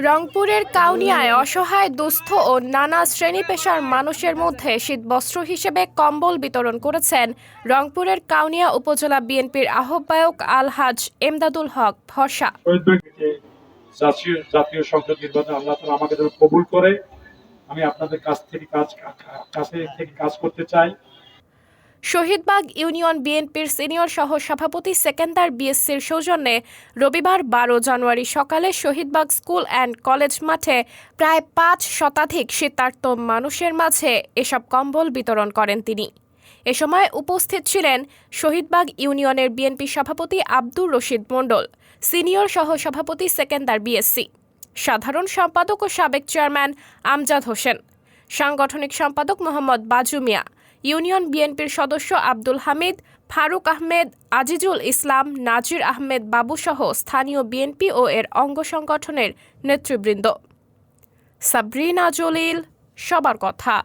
রংপুরের কাউনিয়ায় অসহায় দুস্থ ও নানা শ্রেণী পেশার মানুষের মধ্যে শীতবস্ত্র হিসেবে কম্বল বিতরণ করেছেন রংপুরের কাউনিয়া উপজেলা বিএনপির আহ্বায়ক আলহাজ এমদাদুল হক ভরসা। জাতীয় সংসদ নির্বাচন আল্লাহ তাআলা আমাকে কবুল করে আমি আপনাদের কাছ থেকে কাজ করতে চাই। শহীদবাগ ইউনিয়ন বিএনপির সিনিয়র সহ সভাপতি সেকেন্দার বিএসসির সৌজন্যে রবিবার ১২ জানুয়ারি সকালে শহীদবাগ স্কুল অ্যান্ড কলেজ মাঠে প্রায় ৫ শতাধিক শীতার্ত মানুষের মাঝে এসব কম্বল বিতরণ করেন তিনি। এ সময় উপস্থিত ছিলেন শহীদবাগ ইউনিয়নের বিএনপি সভাপতি আব্দুর রশিদ মণ্ডল, সিনিয়র সহ সভাপতি সেকেন্দার বিএসসি, সাধারণ সম্পাদক ও সাবেক চেয়ারম্যান আমজাদ হোসেন, সাংগঠনিক সম্পাদক মোহাম্মদ বাজু মিয়া, ইউনিয়ন বিএনপির সদস্য আব্দুল হামিদ, ফারুক আহমেদ, আজিজুল ইসলাম, নাজির আহমেদ বাবুসহ স্থানীয় বিএনপি ও এর অঙ্গ সংগঠনের নেতৃবৃন্দ। সাবরিনা জলিল, সবার কথা।